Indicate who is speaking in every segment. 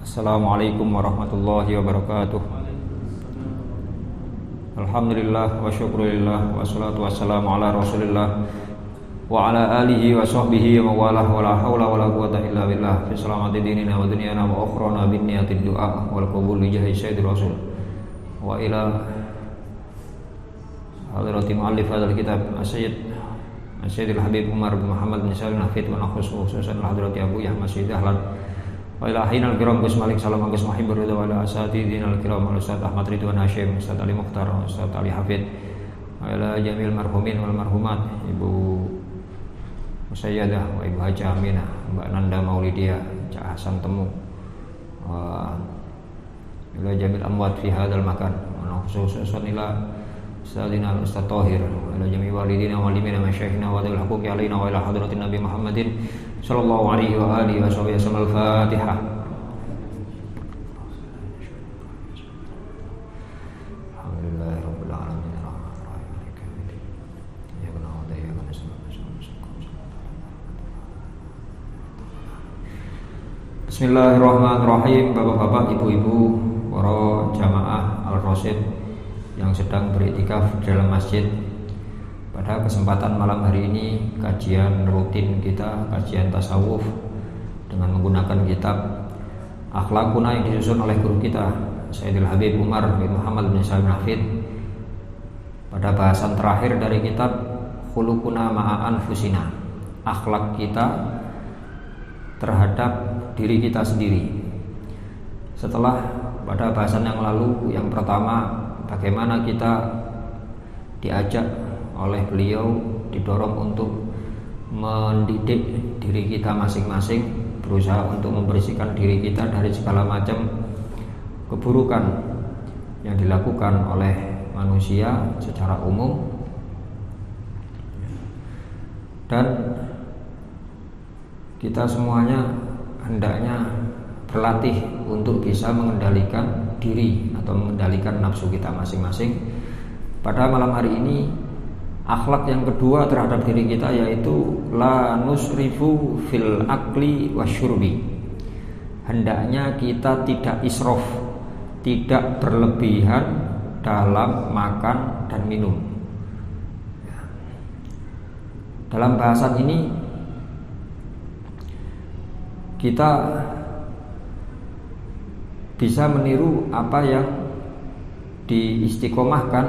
Speaker 1: Assalamualaikum warahmatullahi wabarakatuh. Alhamdulillah wa syukurillah wa salatu wassalamu ala rasulillah wa ala alihi wa sahbihi wa mawalah wa la hawla wa la quwata illa billah fi salamati dinina wa dunyana wa ukhrana bin niyatid du'a wal qabul li jahi sayyidil rasul wa ila hadrati muallif hadzal kitab Sayyidil Habib Umar bin Muhammad bin Salim Hafid wa nakhus khususan hadrati Abu Yahya Masjid Ahlan wa ila hinal kiram Gus Malik Salam Gus Muhibbur Ridha wa ila asatidinal kiram Ustaz Ahmad Ridwan Hashim, Ustaz Ali Mukhtar, Ustaz Ali Hafid wa ila jamil marhumin wal marhumat, Ibu Musayyadah wa Ibu Haji Aminah, Mbak Nanda Maulidiyah, Cak Hasan Temu wa ila jamil amwat fi hadzal makan wa khususan ila Ustadzina Ustadz Thahir wa ila jami walidina wa walimina masyayikhina wa dzil huquqi alaina wa ila hadratin Nabi Muhammadin sallallahu alaihi wa alihi wa sahbihi wasallam. Al-Fatihah. Alhamdulillahirabbil alamin arrahmanir rahim maliki yaumiddin iyyaka na'budu wa iyyaka nasta'in. Bismillahirrahmanirrahim. Bapak-bapak, ibu-ibu, para jamaah Al-Rasyid yang sedang beriktikaf dalam masjid, pada kesempatan malam hari ini kajian rutin kita, kajian tasawuf dengan menggunakan kitab Akhlaquna yang disusun oleh guru kita Sayyidil Habib Umar bin Muhammad bin Salim Hafid. Pada bahasan terakhir dari kitab Khuluquna ma'a anfusina, akhlak kita terhadap diri kita sendiri. Setelah pada bahasan yang lalu, yang pertama, bagaimana kita diajak oleh beliau, didorong untuk mendidik diri kita masing-masing, berusaha untuk membersihkan diri kita dari segala macam keburukan yang dilakukan oleh manusia secara umum, dan kita semuanya hendaknya berlatih untuk bisa mengendalikan diri atau mengendalikan nafsu kita masing-masing. Pada malam hari ini, akhlak yang kedua terhadap diri kita yaitu la nusrifu fil akli wasyurbi. Hendaknya kita tidak israf, tidak berlebihan dalam makan dan minum. Dalam bahasan ini kita bisa meniru apa yang diistiqomahkan,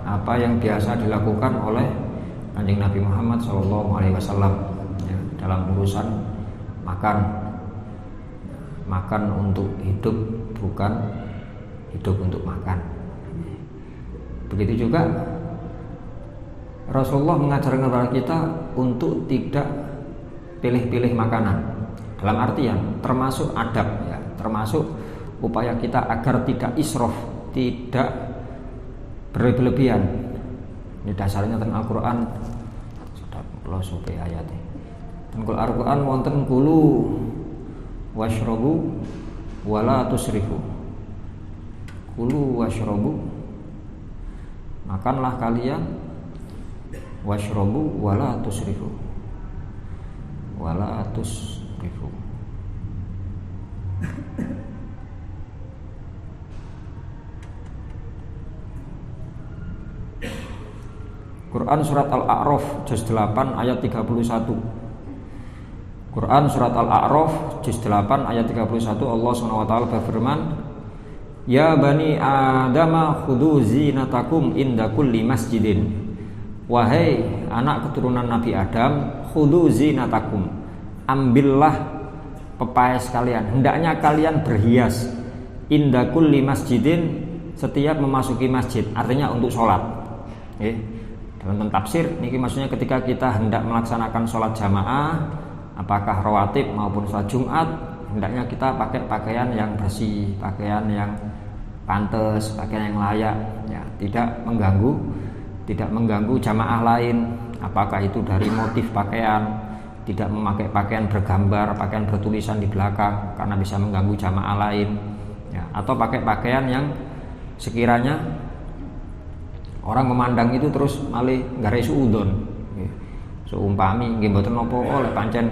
Speaker 1: apa yang biasa dilakukan oleh Kanjeng Nabi Muhammad SAW dalam urusan makan. Makan untuk hidup, bukan hidup untuk makan. Begitu juga Rasulullah mengajarkan kepada kita untuk tidak pilih-pilih makanan. Dalam artian termasuk adab, ya, termasuk upaya kita agar tidak israf, tidak berlebihan. Ini dasarnya tentang Al-Quran. Sudah kalau sampai ayatnya. Tentang Al-Quran wonten kulu washrobu wala tusrifu. Kulu washrobu, makanlah kalian, washrobu wala tusrifu, wala tusrifu. Quran surat Al-A'raf juz 8 ayat 31. Quran surat Al-A'raf juz 8 ayat 31, Allah SWT berfirman, Ya bani Adama khudhu zinatakum inda kulli masjidin. Wahai anak keturunan Nabi Adam, khudhu zinatakum, ambillah pepaes kalian, hendaknya kalian berhias, inda kulli masjidin, setiap memasuki masjid, artinya untuk sholat. Dalam tafsir ini maksudnya ketika kita hendak melaksanakan sholat jamaah, apakah rawatib maupun sholat Jumat, hendaknya kita pakai pakaian yang bersih, pakaian yang pantas, pakaian yang layak, ya, tidak mengganggu jamaah lain. Apakah itu dari motif pakaian, tidak memakai pakaian bergambar, pakaian bertulisan di belakang karena bisa mengganggu jamaah lain, ya, atau pakai pakaian yang sekiranya orang memandang itu terus malih gare suudon. Seumpami nggih mboten napa oleh pancen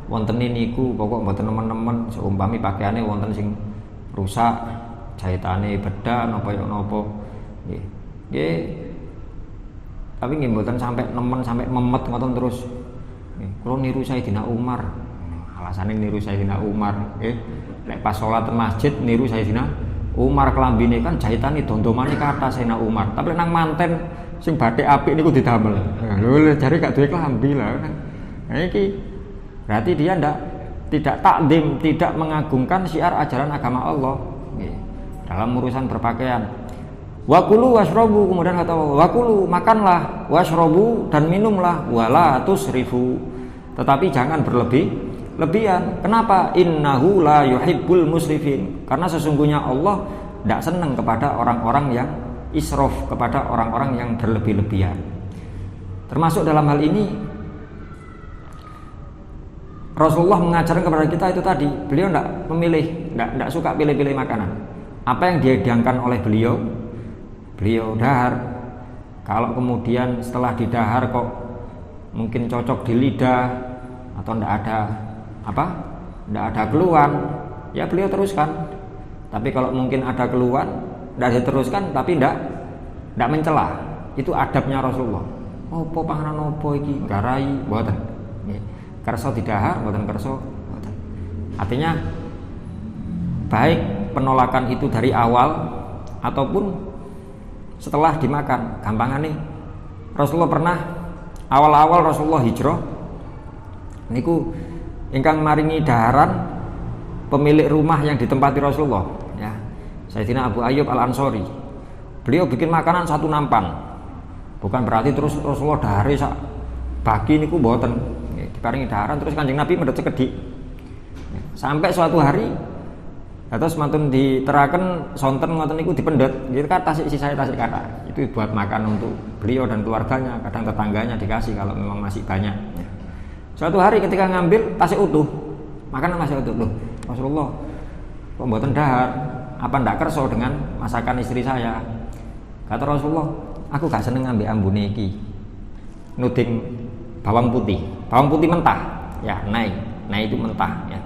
Speaker 1: wonten niku pokok mboten nemen-nemen, seumpami pakaiane wonten sing rusak jahitane bedah napa ya napa nggih. Nggih. Tapi nggih mboten sampai nemen sampai memet ngoten terus. Nggih, kula niru Sayyidina Umar. Alasane niru Sayyidina Umar nggih. Nek pas salat masjid niru Sayyidina Umar kelambine kan jahitane dondomane kata Sayyidina Umar. Tapi nang manten sing bathik apik niku didamel. Lho jare gak duwe klambi lah. Nah iki berarti dia tidak takdim, tidak mengagungkan syiar ajaran agama Allah dalam urusan berpakaian. Wakulu washrobu, kemudian kata wakulu, makanlah, washrobu dan minumlah, wala tusrifu, tetapi jangan berlebihan. Kenapa? Innahu la yuhibbul musrifin, karena sesungguhnya Allah tidak senang kepada orang-orang yang israf, kepada orang-orang yang berlebih-lebihan. Termasuk dalam hal ini Rasulullah mengajarkan kepada kita itu tadi, beliau tidak suka pilih-pilih makanan. Apa yang dihidangkan oleh beliau dahar. Kalau kemudian setelah didahar kok mungkin cocok di lidah atau tidak ada keluhan, ya beliau teruskan. Tapi kalau mungkin ada keluhan, tidak diteruskan, tapi tidak mencela. Itu adabnya Rasulullah. Opo panganan opo iki garai mboten. Kerso didahar, mboten kerso. Artinya baik penolakan itu dari awal ataupun setelah dimakan. Gampangane Rasulullah pernah awal-awal Rasulullah hijrah niku ingkang maringi daharan pemilik rumah yang ditempati Rasulullah ya, Sayyidina Abu Ayyub Al-Ansori. Beliau bikin makanan satu nampan. Bukan berarti terus Rasulullah dahare sak bagi niku mboten. Diparingi daharan terus Kanjeng Nabi medhot sekedhik. Sampai suatu hari terus mantun diteraken sonten ngoten niku dipendhet, nggih tasik sisane tasik kata. Itu buat makan untuk beliau dan keluarganya, kadang tetangganya dikasih kalau memang masih banyak. Suatu hari ketika ngambil tasik utuh, makanan masih utuh. Loh, Rasulullah kok mboten dahar? Apa ndak kerso dengan masakan istri saya? Kata Rasulullah, aku gak seneng ngambil ambune iki. Nuding bawang putih mentah, ya naik itu mentah, ya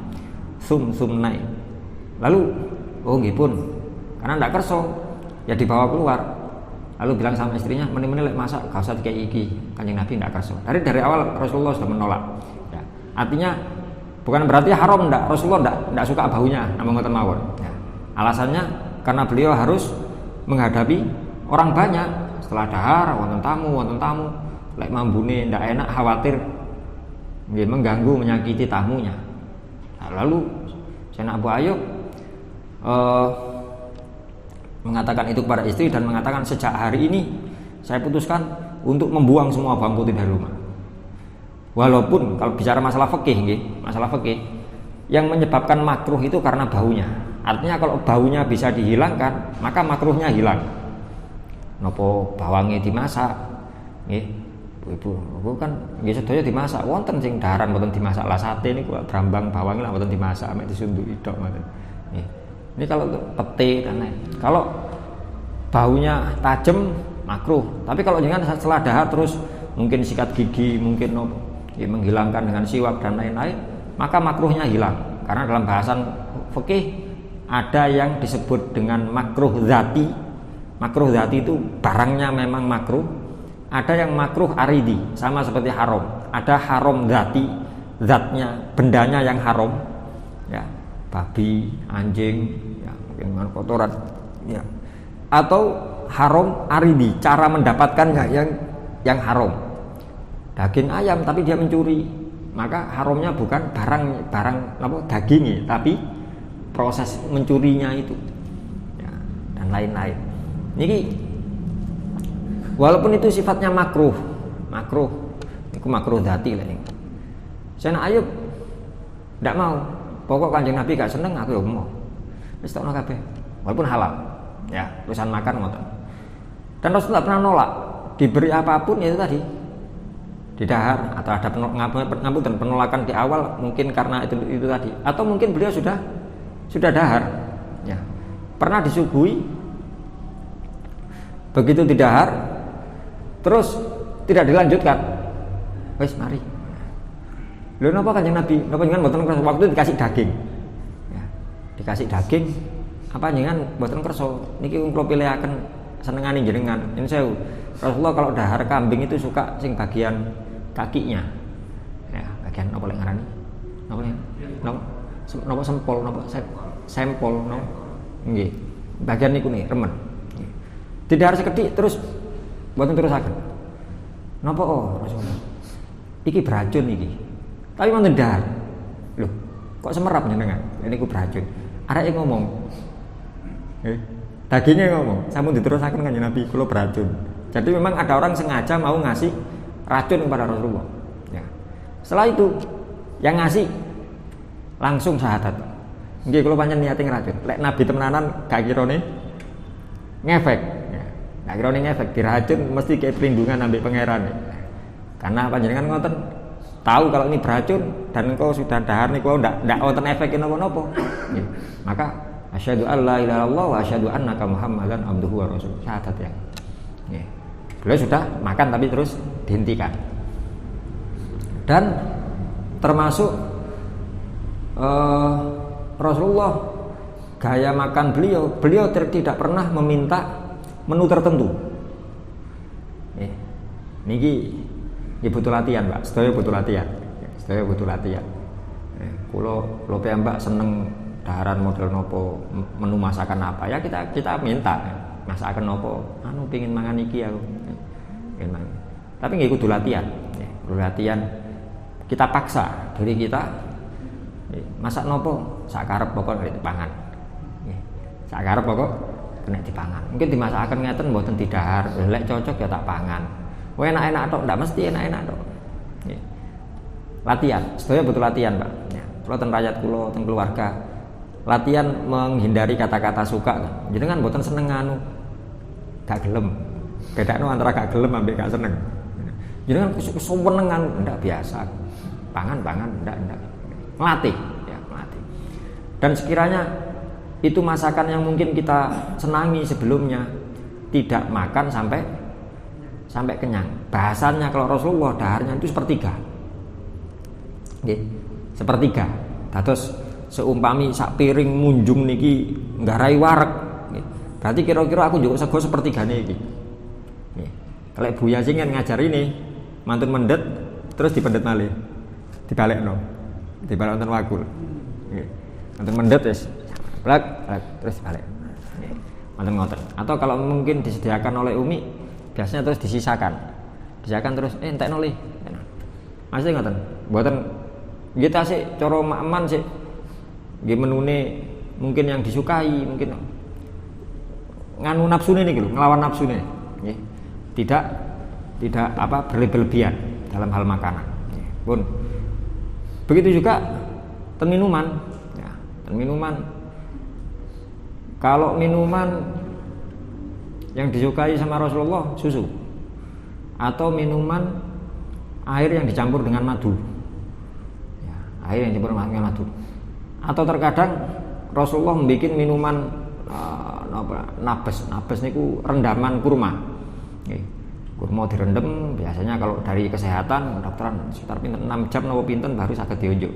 Speaker 1: sum naik. Lalu, oh nggih pun, karena ndak kerso, ya dibawa keluar. Lalu bilang sama istrinya, meni-meni lek masak, gak usah kayak iki. Kanjeng Nabi ndak kerso. Dari awal Rasulullah sudah menolak. Ya, artinya bukan berarti haram ndak. Rasulullah ndak suka baunya, namun ngoten mawon. Ya, alasannya karena beliau harus menghadapi orang banyak. Setelah dahar, wonten tamu. Lek mambune ndak enak, khawatir mengganggu, menyakiti tamunya. Nah, lalu Sayyidina Abu Ayyub mengatakan itu kepada istri dan mengatakan sejak hari ini saya putuskan untuk membuang semua bawang putih dari rumah. Walaupun kalau bicara masalah fikih, yang menyebabkan makruh itu karena baunya. Artinya kalau baunya bisa dihilangkan, maka makruhnya hilang. Nopo bawangnya dimasak, nggih. Ibu kan nggih sedaya dimasak, wonten sing daharan mboten dimasak. Lah sate niku brambang bawang lah mboten dimasak, mek disunduki tok ngoten. Nggih. Ini kalau untuk pete dan lain. Kalau baunya tajam makruh. Tapi kalau jangan setelah dahar terus mungkin sikat gigi, mungkin menghilangkan dengan siwak dan lain-lain, maka makruhnya hilang. Karena dalam bahasan fikih ada yang disebut dengan makruh zati. Makruh zati itu barangnya memang makruh. Ada yang makruh aridi, sama seperti haram. Ada haram zati, zatnya, bendanya yang haram, ya, babi, anjing, ya, mungkin dengan kotoran, ya. Atau haram aridi, cara mendapatkannya yang haram. Daging ayam tapi dia mencuri, maka haramnya bukan barang apa dagingnya, tapi proses mencurinya itu, ya, dan lain-lain. Ini walaupun itu sifatnya makruh, itu makruh dzati lah ini. Sayyidina Ayub tidak mau, pokok Kanjeng Nabi gak seneng, aku ya mau. Wis tokno kabeh, walaupun halal, ya urusan makan ngoten. Dan Rasulullah pernah nolak, diberi apapun itu tadi, didahar atau ada penolakan di awal mungkin karena itu tadi, atau mungkin beliau sudah dahar, ya pernah disuguhi, begitu didahar. Terus tidak dilanjutkan. Wes mari. Lho napa Kanjeng Nabi? Napa jenengan mboten waktu dikasih daging. Ya, dikasih daging apa jenengan mboten kersa niki kula pilihaken senengane jenengan. Ini saya Rasulullah kalau dahar kambing itu suka sing bagian kakinya. Ya, bagian apa lek ngarani? Napa lek? Napa sempol napa sempol napa? Nggih. Bagian niku nih remen. Didahar sekedhik terus mboten terusaken. Napa Rasulullah? Iki beracun iki. Tapi mboten dahar. Loh, kok semerap jenengan? Ini ku beracun. Arek ngomong. Dagingnya ngomong, sampun diterusaken kanjeng Nabi kula beracun. Jadi memang ada orang sengaja mau ngasih racun kepada Rasulullah. Ya. Setelah itu yang ngasih langsung syahadat. Nggih kula pancen niate ngracun. Lek Nabi temenanan gak kirane ngefek. Ya. Gak kirane ngefek diracun mesti kayak perlindungan ambek pangeran. Karena panjenengan ngoten tahu kalau ini beracun dan engkau sudah dahar niku ndak wonten efek napa-napa. Ya. Maka asyhadu alla ilaha illallah wa asyhadu annaka muhammadan abduhu wa rasuluh. Syahadat ya. Ya. Beliau sudah makan tapi terus dihentikan. Dan termasuk Rasulullah gaya makan beliau tidak pernah meminta menu tertentu. Niki butuh latihan, Pak. Sedaya butuh latihan. Sedaya butuh latihan. Kula piyambak seneng daharan model nopo, menu masakan apa ya kita minta masakan nopo, pengin mangan iki aku. Tapi nggih kudu latihan. Latihan kita paksa diri kita masak nopo sak karep pokok nek dipangan. Sak karep pokok nek dipangan. Mungkin dimasakaken ngeten mboten didahar, lek cocok ya tak pangan. Enak-enak tok, ndak mesti enak-enak tok. Latihan, sedaya butuh latihan, Pak. Kula ten rakyat kula, ten keluarga. Latihan menghindari kata-kata suka. Jenengan mboten seneng gak gelem. Bedakno antara gak gelem ambek gak seneng. Jenengan kesuwenengan ndak biasa. Pangan ndak. Melatih, ya, melatih. Dan sekiranya itu masakan yang mungkin kita senangi sebelumnya, tidak makan sampai kenyang. Bahasanya kalau Rasulullah daharnya itu sepertiga. Nggih, sepertiga. Dados seumpami sak piring munjung niki nggarai wareg. Berarti kira-kira aku njuk sego sepertigane iki. Nggih. Kalau Bu Yasin kan ngajari nih, mantun mendet terus dipendet malih. Dibalekno. Dibalik wonten wakul. Nggih. Mantun mendet wis. Blak terus balik. Nggih. Mantun ngoten. Atau kalau mungkin disediakan oleh Umi, biasanya terus disisakan terus entekno le. Masih ngoten. Mboten nggih ta sik cara makman sik nggih menune mungkin yang disukai, mungkin nganu nafsune niki lho, nglawan nafsune. Nggih. Tidak berlebihan dalam hal makanan. Nggih. Pun. Begitu juga ten minuman. Ya, ten minuman. Kalau minuman yang disukai sama Rasulullah susu atau minuman air yang dicampur dengan madu, ya, air yang dicampur dengan madu. Atau terkadang Rasulullah membuat minuman nabes niku rendaman kurma. Kurma direndam biasanya kalau dari kesehatan dokteran sekitar pinten 6 jam napa pinten baru saged diunjuk.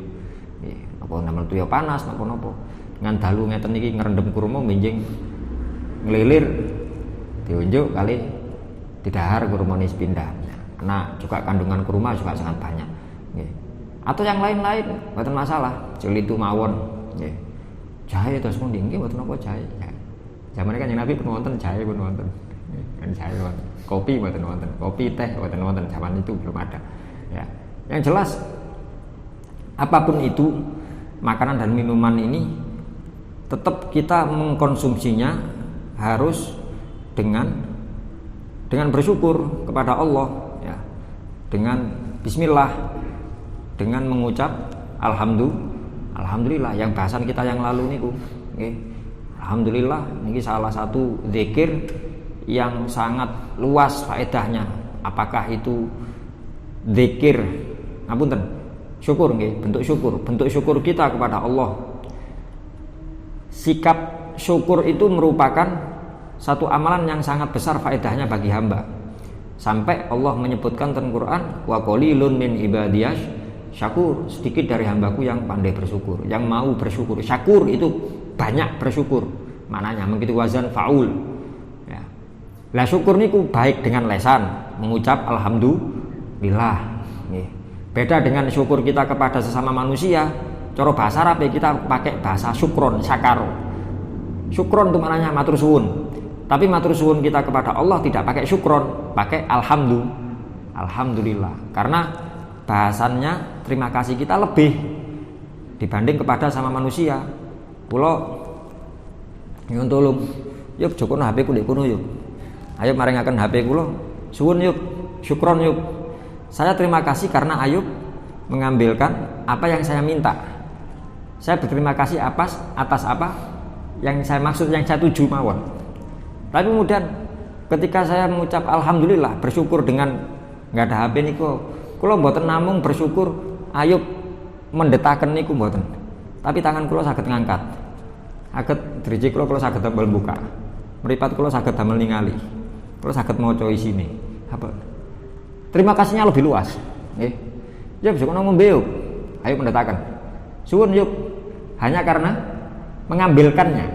Speaker 1: Napa namel tuya panas napa-napa. Dengan dalu ngeten iki ngrendem kurma benjing ngelilir diunjuk kali didahar kurma nis pindah. Karena juga kandungan kurma juga sangat banyak. Atau yang lain-lain mboten masalah, celitu mawon. Jahe terus pundi nggih mboten napa jahe. Zaman kan Nabi pun wonten jahe pun wonten. Kan jahe wonten. Kopi mboten wonten. Kopi teh mboten wonten, zaman itu belum ada. Ya. Yang jelas apapun itu makanan dan minuman ini tetap kita mengkonsumsinya harus dengan bersyukur kepada Allah, ya, dengan Bismillah, dengan mengucap Alhamdulillah. Yang bahasan kita yang lalu niku, okay. Alhamdulillah, ini salah satu zikir yang sangat luas faedahnya. Apakah itu zikir, ngapunten, syukur, okay. bentuk syukur kita kepada Allah. Sikap syukur itu merupakan satu amalan yang sangat besar faedahnya bagi hamba. Sampai Allah menyebutkan dalam Quran, wa qalilun min ibadiyas syakur, sedikit dari hambaku yang pandai bersyukur, yang mau bersyukur. Syakur itu banyak bersyukur. maknanya mengikuti wazan faul. Ya. Lah syukur niku baik dengan lesan, mengucap alhamdulillah. Nggih. Beda dengan syukur kita kepada sesama manusia, cara bahasa Arab kita pakai bahasa syukron, syakaro. Syukron itu maknanya matur suwun. Tapi matur suwun kita kepada Allah tidak pakai syukron, pakai alhamdulillah. Karena bahasannya terima kasih kita lebih dibanding kepada sama manusia. Kula nyuwun tulung, yuk jokono HP ku ndek kono yuk. Ayo maringaken HP kula, suwun yuk, syukron yuk. Saya terima kasih karena Ayub mengambilkan apa yang saya minta. Saya berterima kasih atas apa yang saya maksud, yang saya tuju mawon. Tapi kemudian ketika saya mengucap alhamdulillah, bersyukur dengan nggak ada HP niku, kula mboten namung bersyukur Ayub mendetaken niku mboten. Tapi tangan kula saged ngangkat. Saged driji kula saged damel buka. Mripat kula saged damel ningali. Kula saged maca isine. Apa? Terima kasihnya lebih luas. Nggih. Ya bisa kono ngombe yuk. Ayo mendetaken. Suwun yuk. Hanya karena mengambilkannya.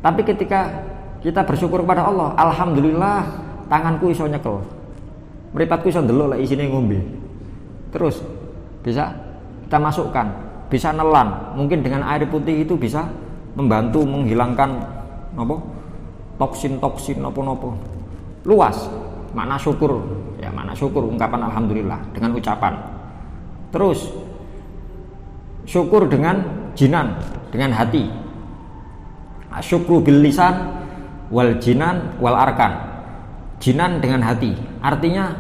Speaker 1: Tapi ketika kita bersyukur kepada Allah, alhamdulillah tanganku iso nyekel. Mripatku iso ndelok lek isine ngombe. Terus bisa kita masukkan, bisa nelan. Mungkin dengan air putih itu bisa membantu menghilangkan apa? Toksin-toksin napa-napa. Luas makna syukur. Ya, makna syukur ungkapan alhamdulillah dengan ucapan. Terus syukur dengan jinan, dengan hati. Syukru bil lisan wal jinan wal arkan. Jinan dengan hati. Artinya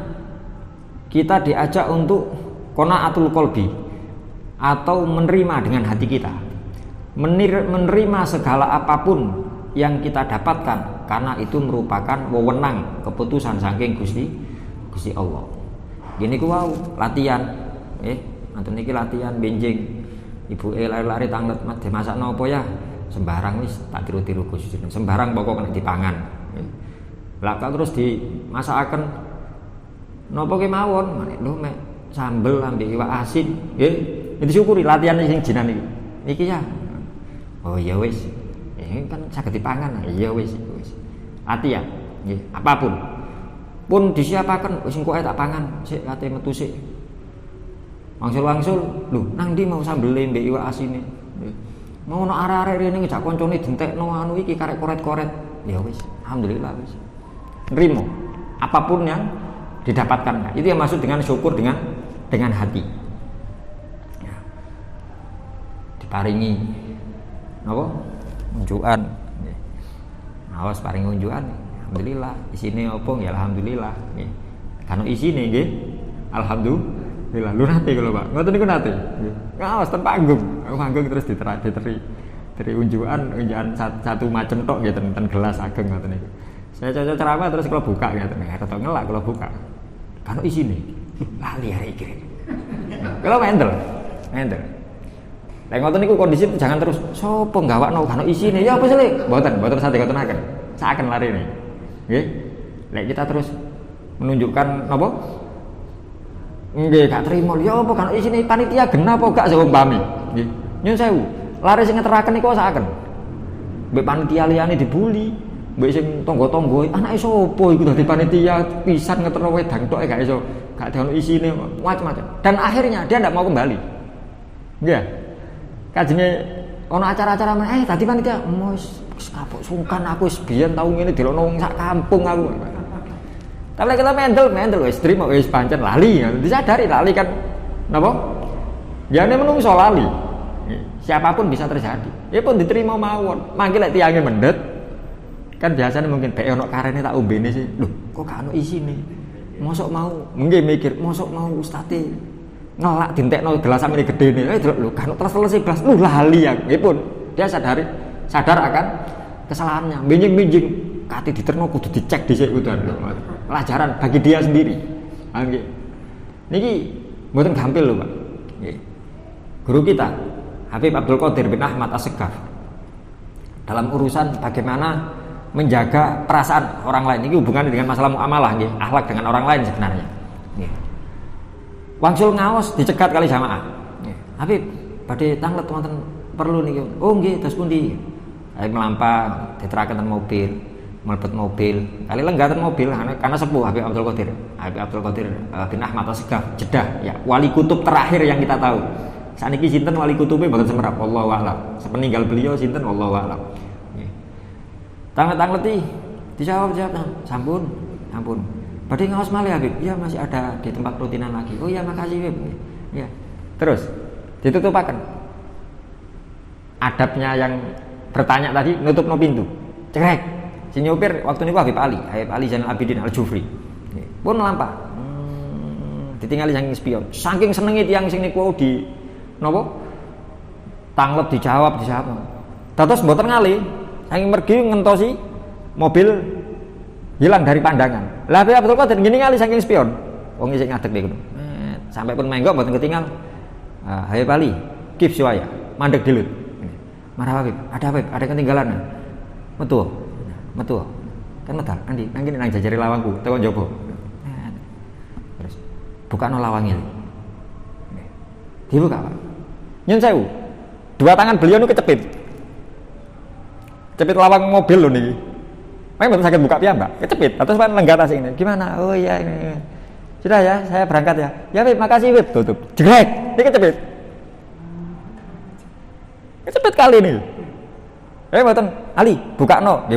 Speaker 1: kita diajak untuk qanaatul qalbi atau menerima dengan hati kita. Menerima segala apapun yang kita dapatkan karena itu merupakan wewenang keputusan saking Gusti Allah. Gini ku wau latihan. Nanti niki latihan benjing. Ibuke lari-lari tanglet dimasakno apa ya? Sembarang wis tak tiru-tiru Gusti. Sembarang pokok kena dipangan. Lah terus dimasakaken napa kemawon? Lho mek sambel ambek iwak asin. Nggih, disyukuri latihan sing jinan iki. Iki ya. Oh ya wis. Kan saged dipangan. Iya wis. Latihan. Nggih, apapun. Pun disiapaken wis engko ae tak pangan, sik kate metu sik. Wangsul-wangsul, lho nang ndi mau sambele mbek iwak asine. Mau ono arek-arek rene ngejak koncone dintekno anu iki karek koret-koret. Ya wis, alhamdulillah wis. Nrimo apapun yang didapatkan. Itu yang maksud dengan syukur dengan hati. Ya. Diparingi napa? Unjukan. Awas paringi unjukan. Alhamdulillah, isine opo ya alhamdulillah nggih. Kan isine nggih. Alhamdulillah. Lu nate kula, Pak. Ngoten niku nate. Nggih. Ngawas ten panggung. Panggung terus diteri unjukan satu macam tok nggih ten gelas ageng ngoten niku. Saya cocok ceramah terus kula buka ngoten. Rada ngelak kula buka. Kan isine. Lali arek iki. Kula mendel. Lek ngoten niku kondisi jangan terus sapa gawakno kan isine. Ya apa sih, Lek? Mboten sate ngotenaken. Saken larene. Nggih. Lek kita terus menunjukkan napa? Nggih, gak trimo. Ya apa kan isine panitia genah apa gak seumpami. Nggih. Nyun sewu. Lare sing ngeteraken niku saken. Mbek panitia liyane dibuli, mbek sing tangga-tangga, anake sapa iku dadi panitia pisan ngeterno wedang tok gak iso, gak ono isine macam-macam. Dan akhirnya dia ndak mau kembali. Nggih. Kajenge ono acara-acara tadi panitia wis kapok sungkan aku wis biyen tau ngene dilokno wong sak kampung aku. Tapi kita mendel wis trimo wis pancen lali. Disadari lali kan napa? Jane menungso lali. Siapapun bisa terjadi. Ya pun diterima mawon. Mangke lek tiange mendet kan biasanya mungkin bae ono karene tak ombene sih. Lho, kok gak ono isine. Mosok mau nggih mikir, mosok mau ustate ngelak dintekno gelas sampe gedene. Lho, kan terus blas. Lho lali ya. Nggih pun dia sadar akan kesalahannya. Minjing kate diterno kudu dicek dhisik kudu. Pelajaran bagi dia sendiri. Nggih. Niki mboten gampil lho, Pak. Nggih. Guru kita Habib Abdul Qadir bin Ahmad As-Seghaf dalam urusan bagaimana menjaga perasaan orang lain. Ini hubungannya dengan masalah muamalah nggih, akhlak dengan orang lain sebenarnya. Nggih. Wangsul ngaos dicegat kali jamaah. Nggih. Habib badhe tanglet wonten perlu niki. Oh nggih, terus pundi? Habib melampah diteraken mobil, mlebet mobil. Kali lenggah mobil karena sepuh Habib Abdul Qadir. Habib Abdul Qadir bin Ahmad As-Segaf Jeddah ya, wali kutub terakhir yang kita tahu. Saniki sinten wali kutube boten semerap, wallahu a'lam. Sepeninggal beliau sinten wallahu a'lam. Nggih. Tanglet-tangleti dijawab, sampun. Badhe ngaos malih Habib. Ya masih ada di tempat rutinan lagi. Oh ya makasih Habib. Ya. Terus ditutupaken. Adabnya yang bertanya tadi nutup no pintu. Cekrek. Si nyopir waktu niku Habib Ali Zainal Abidin Al-Jufri. Pun lampah. Ditinggali saking spion. Saking senenge tiyang sing niku di napa? Tanglet dijawab. Dados mboten ngali. Saking mergi ngentosi mobil hilang dari pandangan. Lah Habib Abdul Qadir ngene ngali saking spion. Wong isih ngadeg niku. Sampai pun menggok mboten ketinggal. Habib Ali, keep suaya, mandek dilut. Marah Habib, ada ketinggalan. Metu. Kan medal, andi, nang kene nang jajare lawangku, teko njaba. Terus bukakno lawange. Dibuka, Pak. Nyun sewu. Dua tangan beliau niku kecepit. Cepit lawang mobil lho niki. Memang sakit buka piyambak, kecepit. Terus kan lenggah tas ini. Gimana? Oh iya ini. Sudah ya, saya berangkat ya. Ya Habib, makasih Habib. Tutup. Jegrek, ini kecepit. Kecepit kali ini. Mboten Ali, bukakno, nggih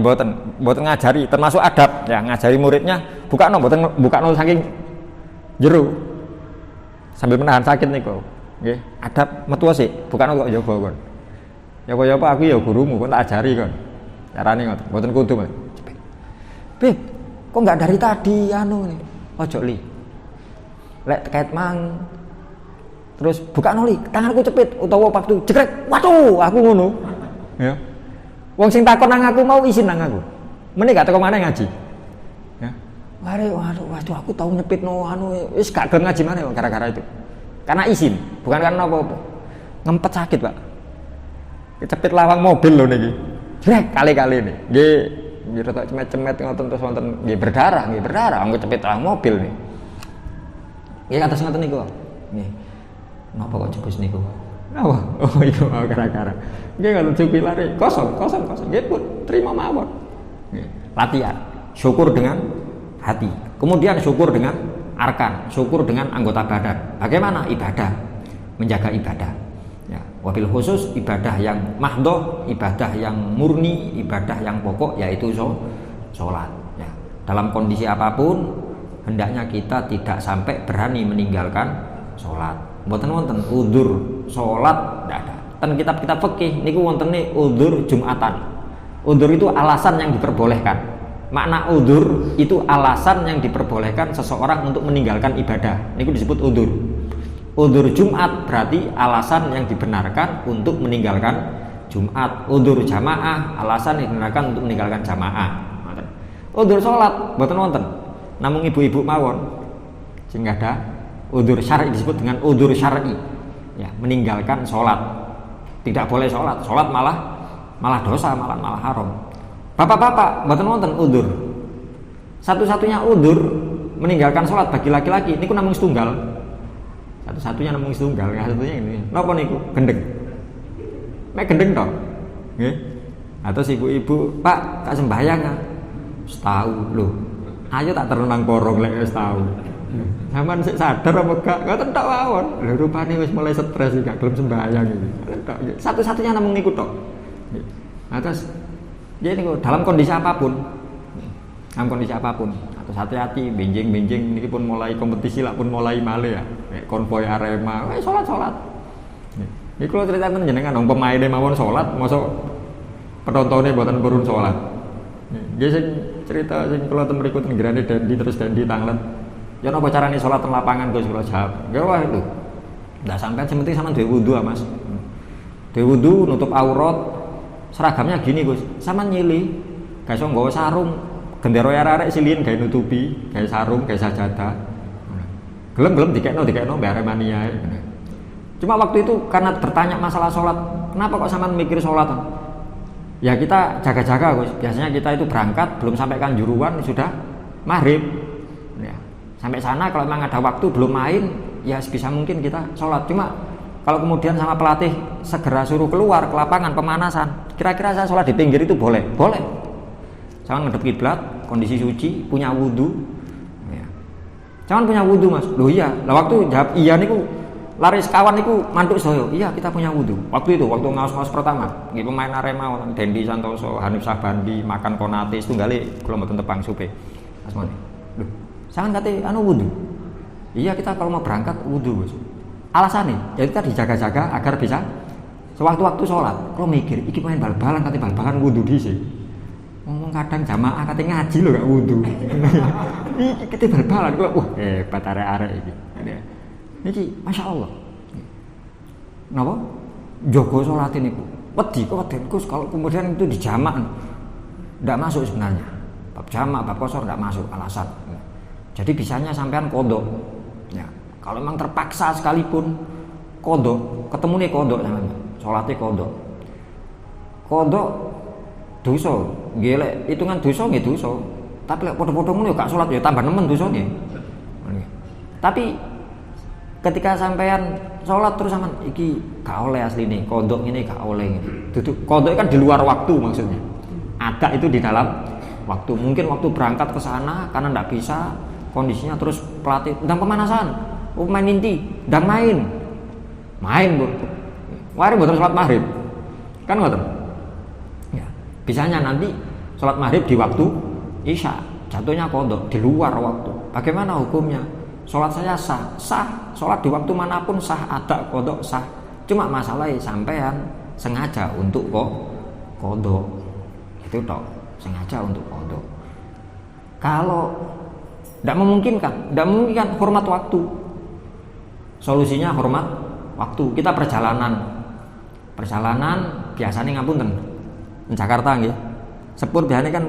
Speaker 1: mboten ngajari, termasuk adab ya, ngajari muridnya bukakno, mboten bukakno saking jero. Sambil menahan sakit niku. Nggih, adab metu sik, bukakno kok njaba kon. Ya apa aku ya gurumu, kon tak ajari kon. Carane ngoten, mboten kudu, Mas. Beb, kok enggak dari tadi anu nih. Ojo li. Lek terkait mang. Terus bukakno li, tanganku cepit utawa waktu jegrek. Waduh, aku ngono. Ya. Wong sing takon nang aku mau izin nang aku. Meneh gak teko maneh ngaji. Ya. Waduh, aku tau nyepitno anu wis gak gelem ngaji maneh gara-gara itu. Karena izin, bukan karena apa-apa. Ngempet sakit, Pak. Kecepit lawang mobil lho niki. Jrek kali-kali nih. Nggih rada cemet-cemet ngoten terus wonten nggih berdarah, wong kecepit lawang mobil nih. Nggih atas ngoten niku. Nggih. Napa kok jebus niku? Oh itu gara-gara. Nggih ngoten cukup lari kosong. Nggih pun terima mawon. Latihan, syukur dengan hati. Kemudian syukur dengan arkan, syukur dengan anggota badan. Bagaimana ibadah? Menjaga ibadah. Ya, wabil khusus ibadah yang mahdhoh, ibadah yang murni, ibadah yang pokok yaitu sholat. Ya. Dalam kondisi apapun hendaknya kita tidak sampai berani meninggalkan sholat. Mboten wonten udzur salat ndak ada. Ten kitab-kitab fikih niku wontene udzur Jumatan. Udzur itu alasan yang diperbolehkan. Makna udzur itu alasan yang diperbolehkan seseorang untuk meninggalkan ibadah. Niku disebut udzur. Udzur Jumat berarti alasan yang dibenarkan untuk meninggalkan Jumat. Udzur jamaah alasan yang dibenarkan untuk meninggalkan jamaah. Udzur salat mboten wonten. Namung ibu-ibu mawon sing ada udzur syar'i disebut dengan udzur syar'i. Ya, meninggalkan sholat. Tidak boleh sholat malah dosa, malah haram. Bapak-bapak, mboten wonten udzur. Satu-satunya udzur meninggalkan sholat bagi laki-laki niku namung setunggal. Satu-satunya namung setunggal, satunya ini. Napa niku? Gendeng. Mek gendeng to. Nggih. Atau ibu-ibu, Pak, tak sembahyang ya. Setahun lho. Ayo tak terenang porong lek wis tahu. Sampeyan sik sadar apa gak? Ngoten tok mawon. Lha rupane wis mulai stres iki gak gelem sembahyang iki. Satu-satunya namung niku tok. Atas ya niku dalam kondisi apapun. Dalam kondisi apapun. Atus hati-hati benjing-benjing niki pun mulai kompetisi lah pun mulai malih ya. Nek konvoy Arema, salat. Niku kula critaken jenengan wong pemaine mawon salat, mosok penontonnya mboten purun salat. Nggih sing cerita sing kula ten mriku ten grane Dendi terus Dendi Tanglet. Ya apa carane salat teng lapangan Gus kula jawab. Nggih wah itu. Ndak sampean sing penting sampean duwe wudu ah Mas. Duwe wudu nutup aurat. Seragamnya gini Gus. Sampean nyili gak iso nggawa sarung. Gendera arek-arek silin gawe nutupi, gawe sarung, gawe sajadah. Gelem-gelem dikekno mbak Aremania. Cuma waktu itu karena bertanya masalah salat, kenapa kok sampean mikir salat? Ya kita jaga-jaga Gus. Biasanya kita itu berangkat belum sampai Kanjuruhan sudah maghrib. Ya. Sampai sana kalau memang ada waktu belum main, ya sebisa mungkin kita sholat. Cuma Kalau kemudian sama pelatih segera suruh keluar ke lapangan pemanasan, kira-kira saya sholat di pinggir itu boleh? Boleh. Jangan ngadep kiblat, kondisi suci, punya wudu. Ya. Jangan punya wudu mas. Loh iya, lah waktu jawab iya niku lari sekawan niku mantuk soyo. Iya kita punya wudu. Waktu itu, waktu ngaos-ngaos pertama, nggih pemain Arema, Dendi Santoso, Hanif Sabandi, makan Konate, setunggali kula mboten tepang supe. Asmane. Loh, jangan kate wudu. Iya kita kalau mau berangkat wudu Mas. Alasannya, ya kita dijaga-jaga agar bisa sewaktu-waktu sholat. Kalau mikir, iki main bal-balan kate bal-balan wudu dhisik. Ngomong kadang jamaah kate ngaji lho gak wudu. Iki kate bal-balan kok wah hebat arek-arek iki. Niki Masya Allah. Napa? Jogo sholat niku. Wedi kalau kemudian itu dijamak ndak masuk sebenarnya. Bab jamak, bab kosor ndak masuk alasan. Jadi bisanya sampean kodok. Ya, kalau memang terpaksa sekalipun kodok, ketemu nih kodok namanya, sholatnya kodok. Kodok dosa, gelek hitungan dosa nggih dosa. Tapi lek podo-podo ngono gak sholat ya tambah nemen dosane. Tapi ketika sampean sholat terus sampean iki gak oleh asline, kodok ini gak oleh. Duduk kodok kan di luar waktu maksudnya. Ada itu di dalam waktu. Mungkin waktu berangkat ke sana karena ndak bisa kondisinya terus pelatih ndang pemanasan. Main inti, ndang main Bu. Mari mboten salat maghrib. Kan ngoten. Ya, bisanya nanti salat maghrib di waktu isya, jatuhnya kodok di luar waktu. Bagaimana hukumnya? Salat saya sah, salat di waktu manapun sah, ada kodok sah. Cuma masalahnya sampean sengaja untuk kodok. Itu toh, sengaja untuk kodok. Kalau tidak memungkinkan hormat waktu. Solusinya hormat waktu. Kita perjalanan biasanya ngapunten. Jakarta nggih. Sepur biasanya kan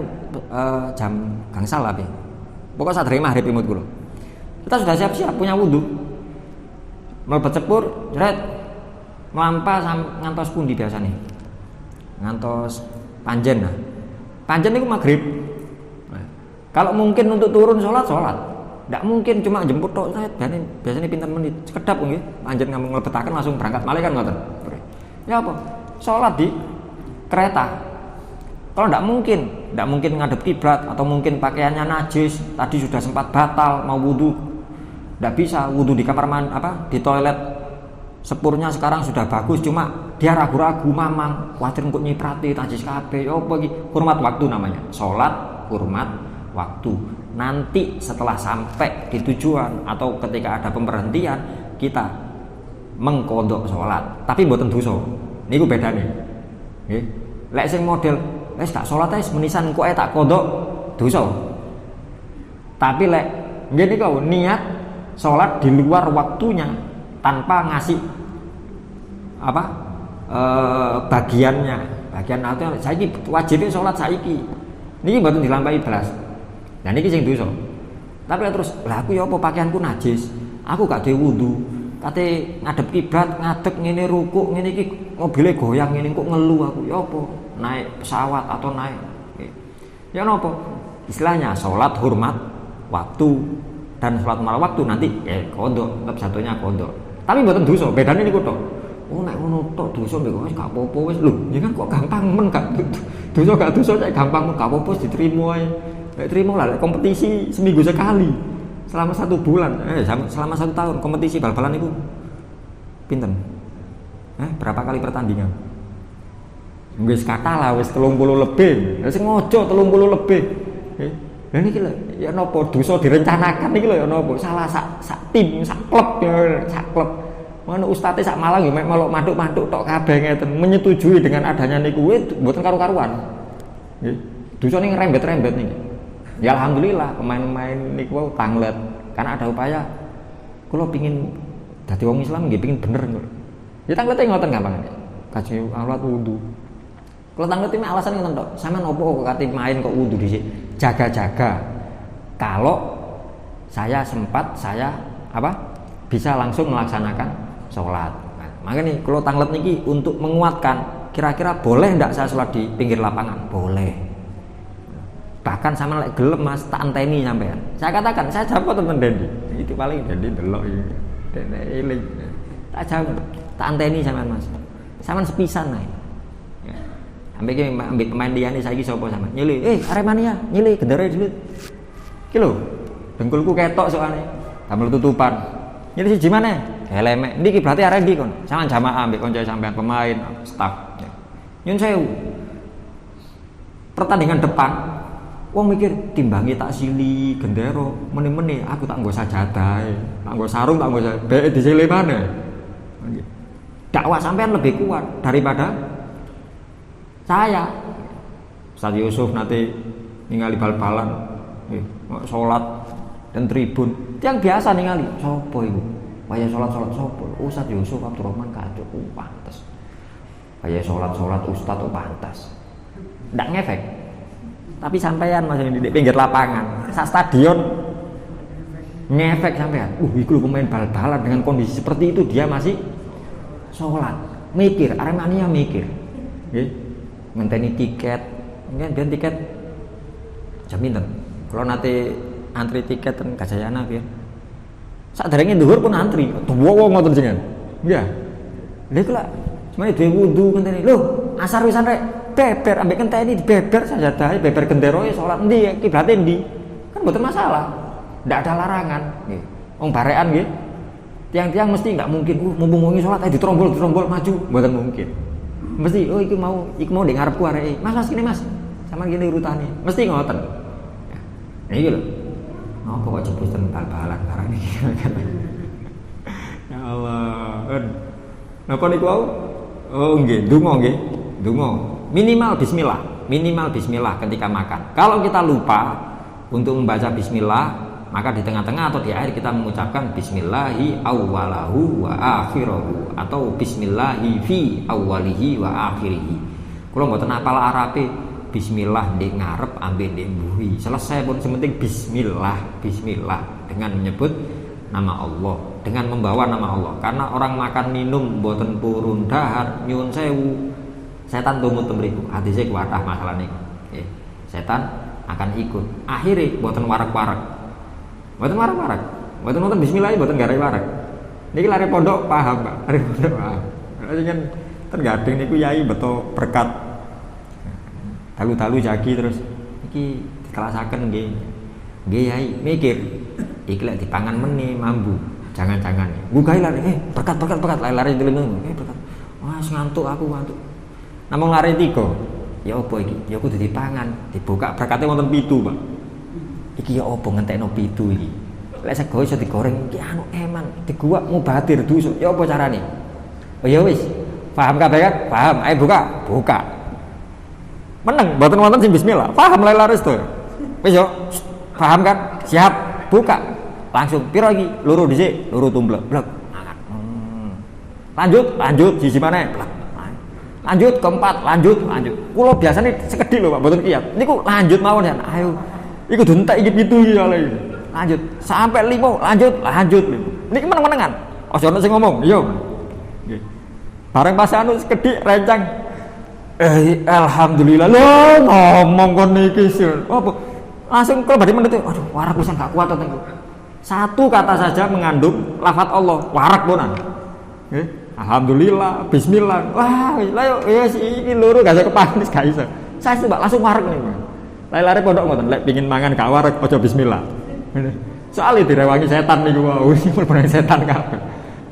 Speaker 1: jam gangsal lah. Pokoknya sadere maghrib imut kula. Kita sudah siap-siap punya wudu. Mlebet sepur, jret. Mlampah ngantos pundi biasanya? Ngantos Panjen. Nah. Panjen niku maghrib. Kalau mungkin untuk turun sholat, tidak mungkin cuma jemput tok. Biasanya pinten menit, sekedap nggih. Anjen ngomong nglebetaken langsung berangkat malih kan ngoten. Ya apa? Sholat di kereta. Kalau tidak mungkin ngadep kiblat atau mungkin pakaiannya najis, tadi sudah sempat batal mau wudu, tidak bisa wudu di kamar mandi di toilet. Sepurnya sekarang sudah bagus, cuma dia ragu-ragu mamang, khawatir kok nyiprati najis kabeh. Ya apa iki? Hormat waktu namanya. Sholat hormat waktu. Nanti setelah sampai di tujuan atau ketika ada pemberhentian kita mengkodok sholat, tapi mboten dosa. Niku bedane. Nggih. Lek sing model wis gak sholat wis menisan kok tak kodok dosa. Tapi lek ngene kok niat sholat di luar waktunya tanpa ngasih bagian atau saiki wajibnya sholat saiki. Niki mboten dilampahi belas. Nah niki sing dosa. Tapi terus lah aku ya apa pakaianku najis. Aku gak duwe wudu. Kate ngadep kiblat, ngadeg ngene rukuk ngene iki mobile goyang ngene kok ngelu aku. Ya apa? Naik pesawat atau naik. Ya napa? Istilahnya salat hormat waktu dan salat malam waktu nanti kodok, tetap satunya kodok. Tapi mboten dosa, bedane niku tok. Oh nek ngono tok dosa mbek gak apa-apa wis lho. Ya kan kok gampang men gak dosa gak dosa cek gampang gak apa-apa diterima ae. Terima lah kompetisi seminggu sekali selama 1 bulan selama 1 tahun kompetisi bal-balan itu pinten berapa kali pertandingan wis kata lah wis 30 lebih sing ngojo 30 lebih lha niki lho ya napa dosa direncanakan niki lho ya napa salah sak tim sak klub ya sak klub ngono ustate sak Malang ya melok mantuk-mantuk tok kabeh ngeten menyetujui dengan adanya niku mboten karu-karuan nggih dosa ning rembet-rembet niki. Ya alhamdulillah pemain-pemain niku tanglet karena ada upaya kula pengin dadi wong Islam nggih pengin bener kok. Ya tanglete ngoten gampang. Kaji alat wudu. Kalau tanglet iki alasan ngoten tok. Sampeyan opo kok kate main kok wudu dhisik? Jaga-jaga. Kalau saya sempat bisa langsung melaksanakan sholat. Nah, makanya kalau tanglet niki untuk menguatkan kira-kira boleh ndak saya sholat di pinggir lapangan? Boleh. Bahkan sama lek gelem Mas tak anteni sampean. Saya katakan saya jawab temen Dendi. Itu paling Dendi delok iki. Dene eling. Tak jawab. Tak anteni sampean Mas. Sampean sepisan ae. Ya. Ambek pemain liyane saiki sapa sampean? Nyile, Aremania, nyile gendera dulu. Ki lho, dengkulku ketok soalnya. Damel tutupan. Nyile siji maneh? Elemek. Niki berarti arek ndi kon? Sampean jamaah ambek kanca sampean pemain, staf. Ya. Nyun sewu. Pertandingan depan wong mikir timbangi tak sili gendero meni-meni aku tak nggo sajadah tak nggo sarung tak nggo bek disile maneh dakwah sampean lebih kuat daripada saya. Ustaz Yusuf nanti ningali bal-balan salat dan tribun yang biasa ningali sapa iku waya salat sapa Ustaz Yusuf Abdurrahman Kacuk pantes waya salat ustaz pantes ndak ngefek. Tapi sampean masih di pinggir lapangan, sak stadion ngefek sampean. Iku pemain bal-balan dengan kondisi seperti itu dia masih sholat, mikir, Aremania mikir, ngenteni tiket, mungkin biar tiket jam pinten. Kalau nanti antri tiket ten Gajayana biar. Sak derenge dhuwur pun antri, tuwa ngoten jenengan. Nggih. Lha iku lak semuanya dhewe wudu ngenteni. Lho, asar wisan rek. Beber ambek kenteni dibeber saja dah beber genderoe salat endi kiblate endi kan mboten masalah ndak ada larangan nggih wong barekan nggih tiang-tiang mesti enggak mungkin mumpung wengi salat ae ditrombol maju mboten mungkin mesti iku mau ndek ngarepku areke mas kene mas sama gini urutane mesti ngoten ya iki lho ngopo kok jebusten bal-balan barang iki ya Allah napa niku nggih ndonga minimal bismillah ketika makan. Kalau kita lupa untuk membaca bismillah, maka di tengah-tengah atau di akhir kita mengucapkan bismillahi awwalahu wa akhirahu atau bismillahi fi awwalihi wa akhirihi. Kalau mboten apal arabe bismillah ndek ngarep ambek ndek mburi. Selesai pun sementing bismillah dengan menyebut nama Allah, dengan membawa nama Allah. Karena orang makan minum mboten purun dahar nyuwun sewu setan tumut temriku hadise kuatah masalah niku setan akan ikut akhirnya mboten warak-warak mboten bismillah mboten garai warak niki lare pondok paham Pak lare pondok paham jenengan ten gading niku yai beto berkat dalu-dalu jagi terus iki dikelasaken nggih yai mikir iki lek dipangan meneh mambu jangan-jangan bukae lare berkat lare deleng berkat wah ngantuk aku ngantuk namung lari 3. Ya apa iki? Ya kudu dipangan, dibuka berkate wonten 7, Pak. Iki ya apa ngentekno 7 iki? Lek sego iso digoreng iki anu eman, diguwak mubadir dosa. Ya apa carane? Oh ya wis. Paham kabeh kan? Paham. Ayo buka. Meneng mboten wonten sing bismillah. Paham lek laris to. Wis yo. Paham kan? Siap. Buka. Langsung piro iki? Loro dhisik, loro tumblek. Blek. Lanjut siji maneh. Lanjut keempat, lanjut. Kulo biasanya sekedhik lho Pak, mboten kiyat. Niku lanjut mawon ya. Ayo. Iku duntek iki 7 iki lho. Lanjut sampai 5, lanjut. Niki meneng-menengan. Aja ono sing ngomong, yo. Nggih. Bareng pas anu sekedhik rencang. Alhamdulillah lho ngomong kon niki apa? Langsung kalau badhe menit, aduh warak pisan gak kuat to. Satu kata saja mengandung lafaz Allah, warak ponan. Nggih. Alhamdulillah, bismillah. Wah, lah ya iki loro gak kepanis gak iso. Saya coba langsung wareg niku. Lare pondok ngoten, lek pengin mangan gak wareg aja bismillah. Soale direwangi setan niku wau, bener setan kabeh.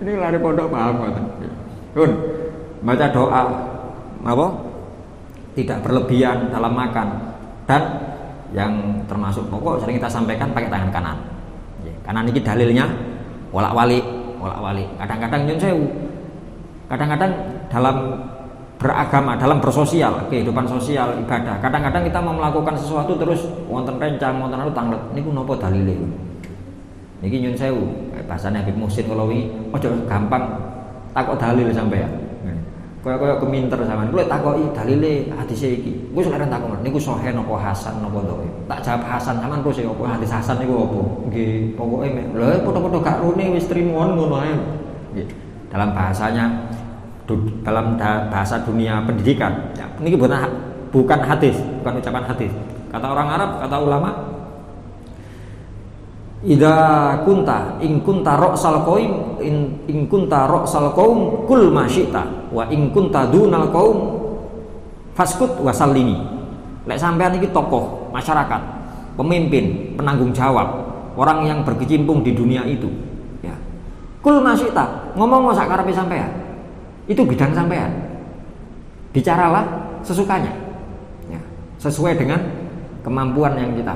Speaker 1: Ini lare pondok paham ngoten. Pun baca doa apa? Tidak berlebihan dalam makan dan yang termasuk pokok sering kita sampaikan pakai tangan kanan. Kanan ini dalilnya wolak-walik. Kadang-kadang nyun sewu. Kadang-kadang dalam beragama, dalam bersosial, kehidupan sosial, ibadah. Kadang-kadang kita mau melakukan sesuatu terus wonten rencang, wonten anu tanglet. Niku napa dalile? Niki nyun sewu, bahasane Habib Muhsin Kalawi, ojo gampang takok dalil sampean. Kaya keminter sampean. Kuwi takoki dalile hadis iki. Kuwi sok ora takon, niku sahih napa hasan napa dhaif. Tak jawab hasan, sampean terus ya apa hadis hasan niku apa? Nggih, pokoke lho padha-padha gak rune wis trimo ngono ae. Nggih. Dalam bahasa dunia pendidikan ya, ini bukan hadis, bukan ucapan hadis. Kata orang Arab, kata ulama, Idza kunta in kunta ra'sal qaum in kunta ra'sal qaum kul ma syi'ta wa in kunta dunal qaum faskut wa sallimi. Lek sampean iki tokoh masyarakat, pemimpin, penanggung jawab, orang yang berkecimpung di dunia itu, ya. Kul ma syi'ta, ngomong sak karepe sampean. Itu bidang sampean. Bicaralah sesukanya. Ya, sesuai dengan kemampuan yang kita.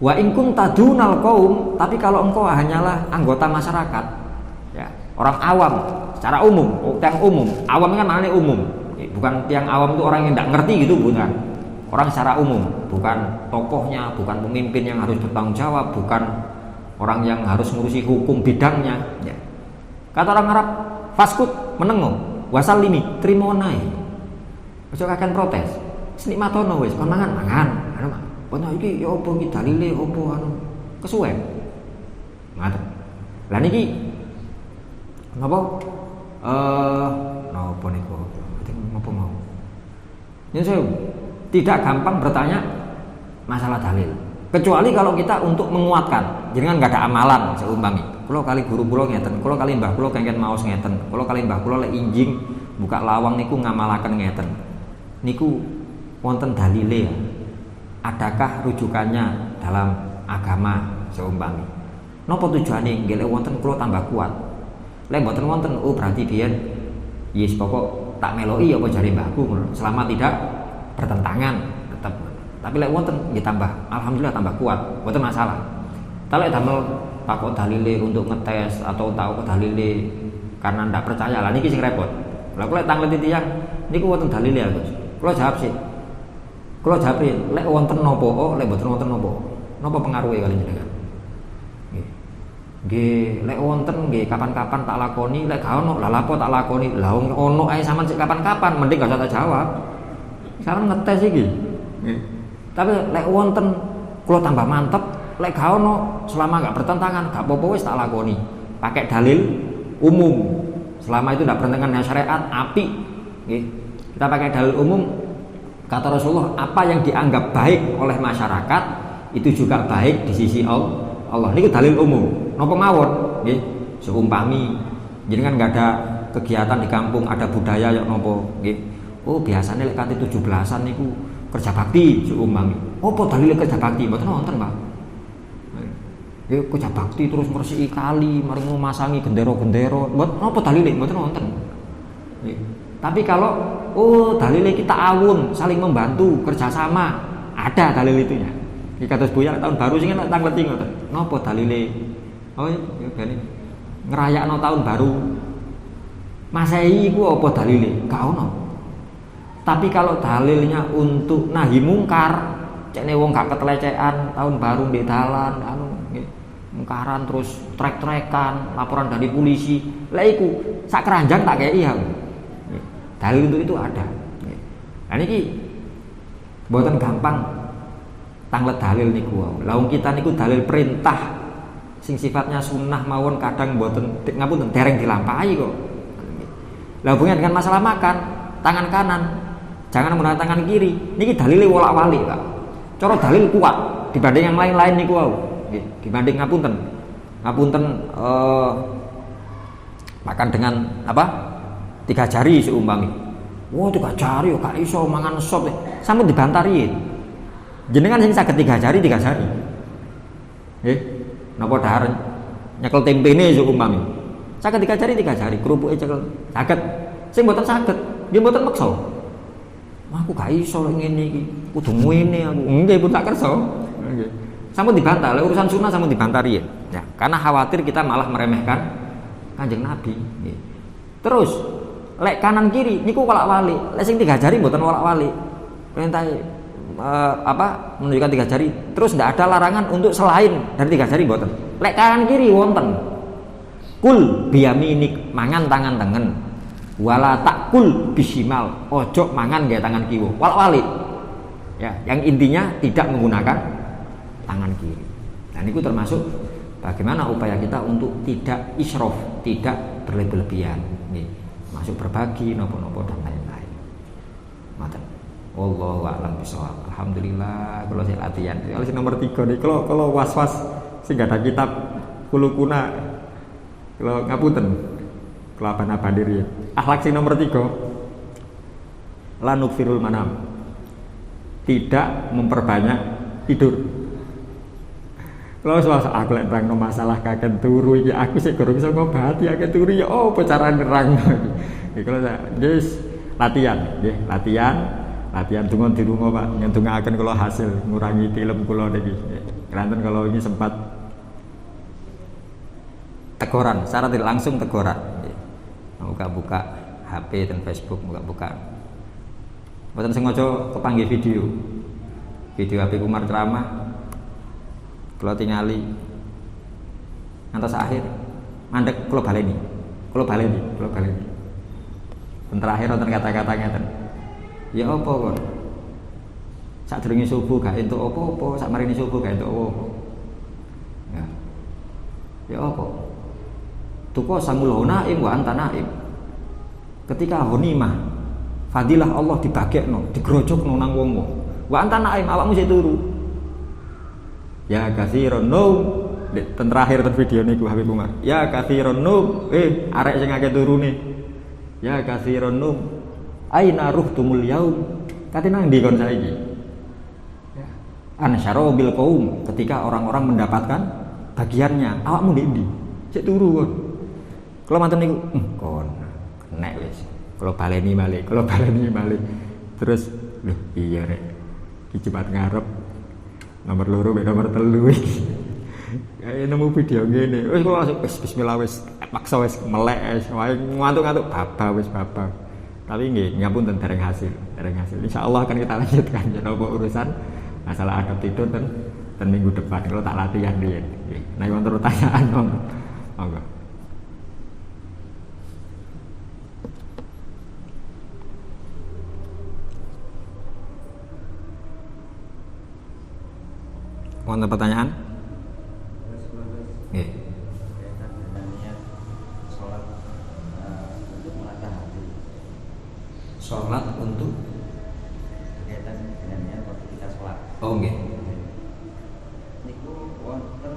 Speaker 1: Wa in kunta dunal qaum, tapi kalau engkau hanyalah anggota masyarakat, ya, orang awam secara umum, tiang umum. Awam kan maknanya umum. Bukan tiang awam itu orang yang tidak ngerti gitu, bukan. Orang secara umum, bukan tokohnya, bukan pemimpin yang harus bertanggung jawab, bukan orang yang harus ngurusi hukum bidangnya, ya. Kata orang Arab, faskut, menengo, wasallimi, trimo nae. Ojo kaken protes. Nikmatono wis, kon mangan. Pono iki ya apa iki dalile apa anu kesuwen. Ngaten. Lah niki napa napa niku? Napa mau? Nyun sewu, tidak gampang bertanya masalah dalil. Kecuali kalau kita untuk menguatkan, jenengan enggak ada amalan seumpami. Kula kali guru kula ngeten, kula kali mbah kula kengken maos ngeten, kula kali mbah kula lek injing buka lawang niku ngamalaken ngeten. Niku wonten dalile ya. Adakah rujukannya dalam agama seumpami? Napa tujuane nggih lek wonten kula tambah kuat. Lek mboten wonten, oh berarti biyen yes pokok tak meloki apa jare mbahku selama tidak bertentangan tetap. Tapi lek wonten nggih tambah alhamdulillah tambah kuat, mboten masalah. Tapi lek damel takok dalile untuk ngetes atau takok dalile karena ndak percaya lah niki sing repot. Lah kula tangleti tiyang niku wonten dalile ya, Gus. Kula jawab sih. Kalau jawab lek wonten nopo, lek boten wonten nopo, nopo pengaruhe kali jenengan? Nggih, lek wonten nggih kapan-kapan tak lakoni, lek gak ono lah lapo tak lakoni. Lah ono ae sampean sik kapan-kapan, mending gak usah tak jawab. Sekarang ngetes iki. Nggih. Tapi lek wonten kula tambah mantep, lek gak ono selama gak bertentangan, gak apa-apa wis tak lakoni. Pakai dalil umum. Selama itu tidak bertentangan dengan syariat, apik. Nggih. Kita pakai dalil umum. Kata Rasulullah, apa yang dianggap baik oleh masyarakat itu juga baik di sisi Allah. Ini dalil umum. Napa mawon? Nggih, seumpami jenengan enggak ada kegiatan di kampung, ada budaya ya napa nggih. Oh, biasanya lek kate 17-an niku kerja bakti seumpami. Apa dalile kerja bakti? Mboten wonten, Pak. Nggih, kerja bakti terus ngresiki kali, mari masangi gendera-gendera. Mboten napa dalile? Mboten wonten. Nggih. Tapi kalau dalilnya kita awun, saling membantu, kerjasama, ada dalil itunya. Iki kados Buya tahun baru sing enak tangleti ngoten. Napa dalile? Oh ya gani. Ngrayakno tahun baru Masehi iku apa dalile? Gak ono. Tapi kalau dalilnya untuk nahi mungkar, cekne wong gak ketelecekan tahun baru di dalan anu nggih. Mungkaran terus trek-trekan, laporan dari polisi. Lah iku sak keranjang tak kei ya. Dalil untuk itu ada. Nah niki mboten gampang tanglet dalil niku. Lah wong kita niku dalil perintah sing sifatnya sunnah mawon kadang mboten ngapunten dereng dilampahi kok. Lah hubungan dengan masalah makan, tangan kanan jangan menggunakan tangan kiri. Niki dalile wolak-walik, Pak. Cara dalil kuat dibanding yang lain-lain niku wau. Nggih, dibanding ngapunten. Ngapunten makan dengan apa? 3 jari seumpami. Wah, 3 jari kok gak iso mangan sop. Sampun dibantari. Jenengan sing saged 3 jari, 3 jari. Nggih. Napa dahar nyekel tempene seumpami. Saged 3 jari, 3 jari, kerupuke cekel. Saged. Sing mboten saged, nggih mboten meksa. Wah, aku gak iso ngene iki. Kudu ngene aku. Nggih, pun tak kersa. Nggih. Sampun dibantah, urusan sunah sampun dibantari ya. Karena khawatir kita malah meremehkan Kanjeng Nabi. Nggih. Terus lek kanan kiri niku wolak-walik. Lek sing 3 jari mboten wolak-walik. Perintah menunjukkan 3 jari. Terus ndak ada larangan untuk selain dari 3 jari mboten. Lek kanan kiri wonten. Kul biyaminik mangan tangan tengen. Wala takul bisimal. Ojo mangan nggae tangan kiwa. Wolak-walik. Ya, yang intinya tidak menggunakan tangan kiri. Nah niku termasuk bagaimana upaya kita untuk tidak israf, tidak berlebihan. Nih. Masuk berbagi nopo-nopo dan lain-lain. Ngoten. Wallahu a'lam bishawab. Alhamdulillah kalau saya latihan. Kalau nomor 3 nih kalau was-was sing gak ada kitab kulukuna kalau ngapunten kelapan abadiri akhlak sing nomor 3 la nukfirul manam, tidak memperbanyak tidur. Kalau soal aku lek nerangno masalah kakek turu iki aku sik gorong iso ngobati kakek turu ya opo cara nerang. Iki kalau guys latihan nggih, latihan donga di rumah Pak, nyendungaken kula hasil ngurangi tilem kula niki. Keranten kalau ini sempat teguran, secara tidak langsung teguran. Buka-buka HP dan Facebook, buka-buka. Mboten sengaja kepanggih video HP Umar ceramah. Kalau tingali ngantos akhir mandek kula baleni. Terakhir wonten kata-kata ngeten. Ya apa kon? Sadurunge subuh gak entuk apa-apa, sak marini subuh gak entuk apa-apa. Ya apa? Tuko samul naim wa anta naim. Ketika ghanimah, fadilah Allah dibagekno, digrojokno nang wong-wong. Wa anta naim awakmu sik turu. Ya katsiron num, ten terakhir ten video niku Habib Umar. Ya katsiron num, arek sing akeh turune. Ya katsiron num. Aina ruhtumul yaum. Kate nang ndi kon saiki? Ya. Ansyara bil qaum, ketika orang-orang mendapatkan bagiannya, awakmu ndi? Sik turu kon. Kula manten niku, kon nek wis. Kula baleni malih. Terus lho iya rek. Iki Jumat ngarep nomor 2 mek nomor 3 iki. Kayak nemu video ngene. Wis kok langsung bismillah wis paksa wis melek wis wae ngantuk-ngantuk babah. Tapi nggih ngapunten dereng hasil. Insyaallah akan kita lanjutkan ya napa urusan masalah adab tidur dan minggu depan kalau tak latihan riyen. Nggih. Nek wonten pertanyaan monggo. Wonten pertanyaan? Nggih. Sholat untuk
Speaker 2: kegiatan dengan waktu kita sholat.
Speaker 1: Oh nggih.
Speaker 2: Niku wonten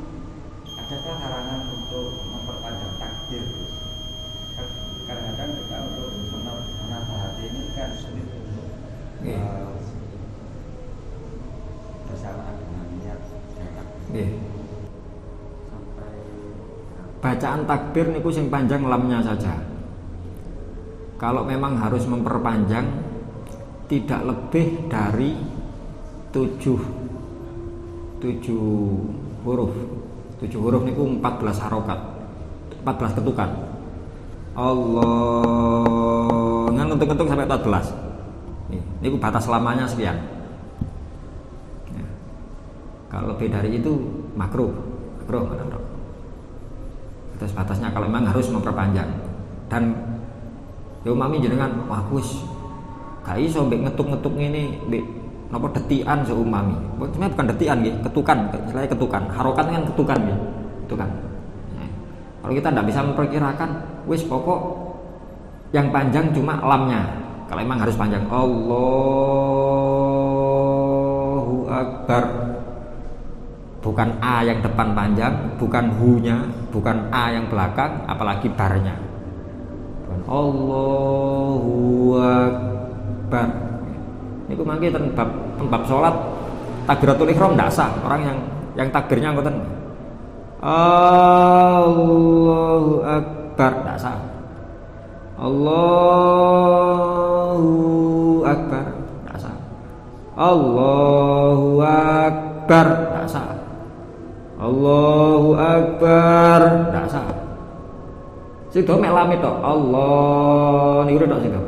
Speaker 2: adakah larangan untuk memperpanjang takbir? Kadang-kadang kita untuk menatahati ini kan sulit untuk bersamaan dengan niat
Speaker 1: Nggih. Sampai bacaan takbir niku sing panjang lamnya saja. Kalau memang harus memperpanjang tidak lebih dari 7 huruf. 7 huruf niku 14 harokat. 14 ketukan. Allah ngentuk-ngentuk sampai 14. Niku batas lamanya sekian. Ya. Kalau lebih dari itu makruh menurut. Terus batasnya kalau memang harus memperpanjang dan yo mami jenengan wah wis gak iso mbek ngetuk-ngetuk ngene mbek napa detikan seumami. Sebenarnya bukan detikan nggih, ketukan, istilahnya ketukan. Harokat kan ketukan nggih. Ketukan. Nah, kalau kita tidak bisa memperkirakan wis pokok yang panjang cuma lamnya. Kalau memang harus panjang Allahu Akbar. Bukan A yang depan panjang, bukan hu-nya, bukan A yang belakang, apalagi barnya. Allahu Akbar. Niku mangke ten bab salat takbiratul ihram ndak sah. Orang yang takbirnya ngoten. Allahu Akbar ndak sah. Allahu Akbar ndak sah. Allahu Akbar ndak sah. Allahu Akbar ndak sah. Sing do mek lamit tok. Allah niku tok sing do.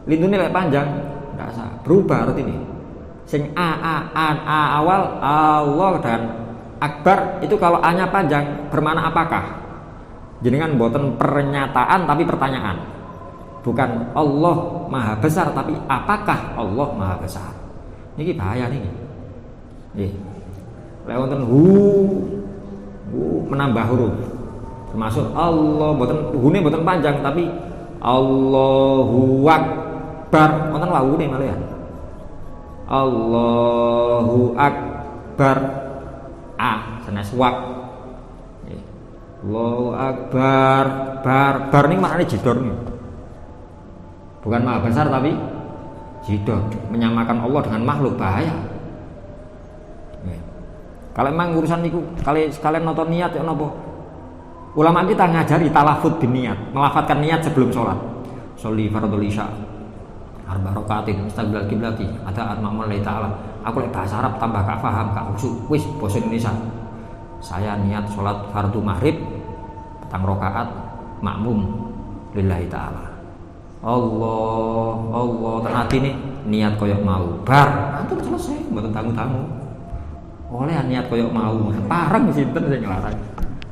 Speaker 1: Lintune lek panjang ndak sah. Berubah artine. Sing a awal Allah dan akbar itu kalau a-nya panjang bermakna apakah? Jenengan mboten pernyataan tapi pertanyaan. Bukan Allah Maha Besar tapi apakah Allah Maha Besar? Niki bahaya niki. Nggih. Lek wonten hu menambah huruf. Termasuk Allah hune mboten panjang tapi Allahu Akbar wonten wawune malah ya. Allahu Akbar a sanes wak Allahu Akbar. Bar ini maknanya jidor nih. Bukan maha besar tapi jidor, menyamakan Allah dengan makhluk, bahaya. Ya. Kalau memang urusan itu, kalian nonton niat ya nopo. Ulama kita ngajari talafut biniat, melafatkan niat sebelum sholat. Sholli fardhu isya, arba rakaatin mustaqbil qiblati, ada ma'mul lillahi ta'ala. Aku lek bahasa Arab tambah gak paham, gak khusyuk. Wis bahasa Indonesia. Saya niat sholat fardu maghrib 4 rakaat makmum lillahi ta'ala. Allah terhati nih niat koyok mau bar ampun selesai mboten tamu-tamu oleh niat koyok mau parang sinten sing nglarang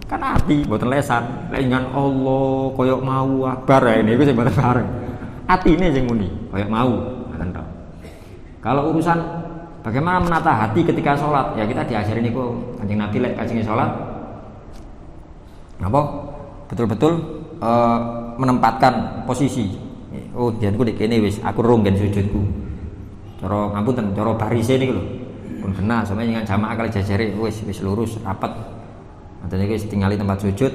Speaker 1: kan ati mboten lesan lek ngan Allah koyok mau bar ya ini sing mboten bareng atine sing muni koyok mau ngoten tok. Kalau urusan bagaimana menata hati ketika sholat ya kita diajari niku Kanjeng Nabi lek kajenge sholat napa betul-betul menempatkan posisi. Oh, dianku nek kene wis aku runggen sujudku. Cara ngapunten, cara barise niku lho. Pun kena sampe dengan jamaah kali jajare wis lurus rapat. Ngoten iki wis tingali tempat sujud.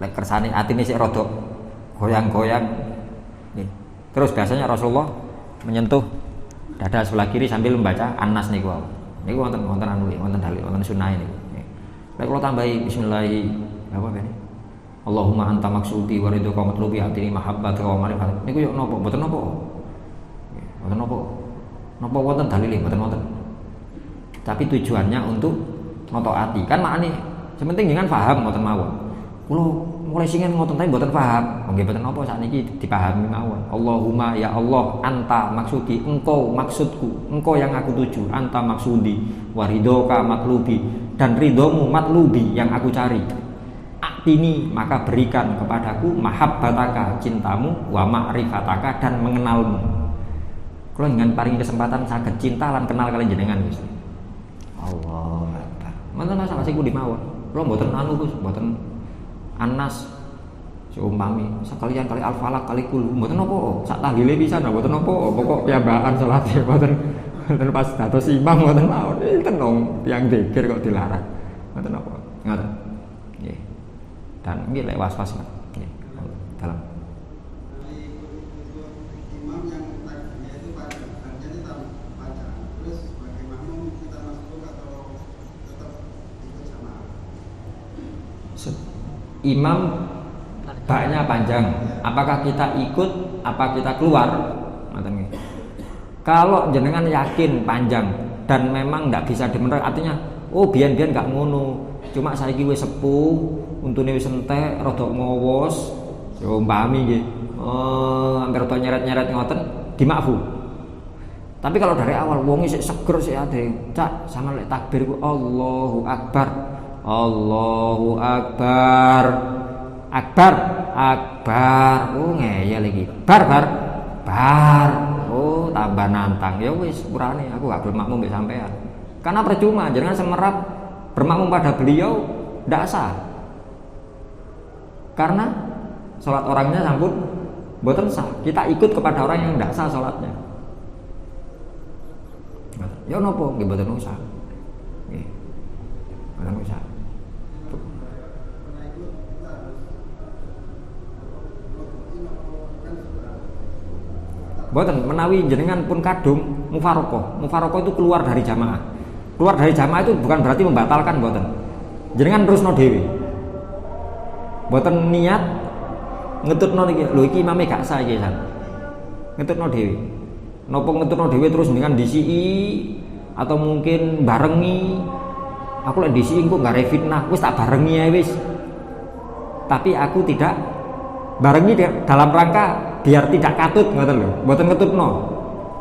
Speaker 1: Lek kersane atine sik rada goyang-goyang. Terus biasanya Rasulullah menyentuh dada sebelah kiri sambil membaca An-Nas niku. Niku wonten anu wonten dalil, wonten sunah niku. Lek kula tambahi bismillah apa bene? Allahumma anta maksudi wa ridhoka matlubi atini mahabbata wa ma'rifat. Niku yo napa mboten napa. Mboten napa. Napa wonten dalile mboten wonten. Tapi tujuannya untuk noto ati. Kan makane sementing dengan paham mboten mawon. Kula mulai singen ngoten tapi mboten paham. Nggih mboten napa sakniki dipahami mawon. Allahumma ya Allah anta maksudi engkau maksudku, engkau yang aku tuju, anta maksudi wa ridhoka matlubi dan ridhomu matlubi yang aku cari. Aktini maka berikan kepadaku mahabbataka cintamu wa ma'rifataka dan mengenalmu. Kalau dengan paling kesempatan saged cinta lan kenal kalian jenengan Gusti. Allah Akbar. Manten sak siku di mawon. Kula mboten anu Gus, mboten Anas seumpami sekalian kali al-falaq kali kul mboten napa sak tahlile pisan mboten napa pokok piyambakan salat mboten pas dados imam mboten mawon. Tenong tiyang dzikir kok dilarang. Mboten napa. Ngoten. Nggih. Dan ini lek was-was Mas. Nggih. Dalam.
Speaker 3: Imam yang takbirnya itu artinya baca. Terus sebagai makmum kita masuk atau tetap ikut jamaah?
Speaker 1: Imam baknya panjang. Apakah kita ikut apa kita keluar? Kalau jenengan yakin panjang dan memang tidak bisa dimenang, artinya oh biyen-biyen gak ngono. Cuma saiki wis sepuh, untune wis entek, rada ngowos. Yo pahami nggih. Hampir rada nyeret-nyeret ngoten, dimakfu. Tapi kalau dari awal wong isih seger sik ade, cak sama lek takbir ku Allahu Akbar. Allahu Akbar. Akbar. Oh ngeyel iki. Bar. Oh tambah nantang. Ya wis urane aku gak bermakmum mbek sampean. Karena percuma jangan semerap bermakmum pada beliau ndak sah. Karena sholat orangnya sampun mboten sah. Kita ikut kepada orang yang ndak sah sholatnya. Ya nopo nggih mboten usah. Nggih. Mboten usah. Mboten menawi jenengan pun kadung mufaroqah. Mufaroqah itu keluar dari jamaah. Keluar dari jamaah itu bukan berarti membatalkan mboten. Jenengan terusno dhewe. Mboten niat ngetutno niki. Lho iki imame gak sah iki, San. Ngetutno dhewe. Napa ngetutno dhewe terus dengan disiki atau mungkin barengi. Aku lek disiki engko gak fitnah, wis tak barengi ae wis. Tapi aku tidak barengi dalam rangka biar tidak katut ngoten lho. Mboten ngetutno.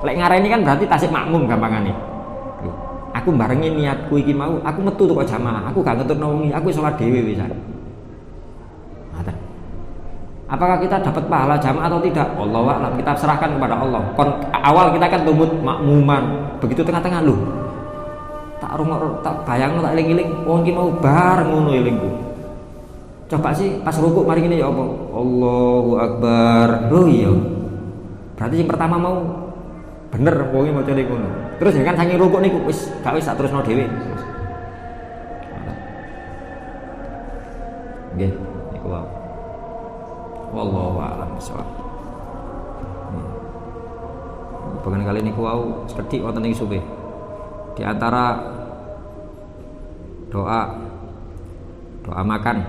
Speaker 1: Lek ngareni kan berarti tasik makmum gampangane. Aku barengi niatku iki mau, aku metu kok jamaah. Aku gak ngetutno wengi, aku salat dhewe wisan. Apakah kita dapat pahala jamaah atau tidak? Wallahu a'lam. Kita serahkan kepada Allah. Awal kita kan tumut makmuman. Begitu tengah-tengah lho. Tak bayangno tak eling-eling wong iki mau bar ngono elingku. Coba sih pas rukuk mari ngene ya apa? Allahu Akbar. Oh iya. Berarti yang pertama mau bener wong iki maca ngono. Terus ya kan saking rukuk niku wis gak wis tak terusno dhewe. Nggih, niku wae. Wallahu a'lam bishawab. Bagian kali niku wau sekedhik wonten ing suwe. Di antara doa makan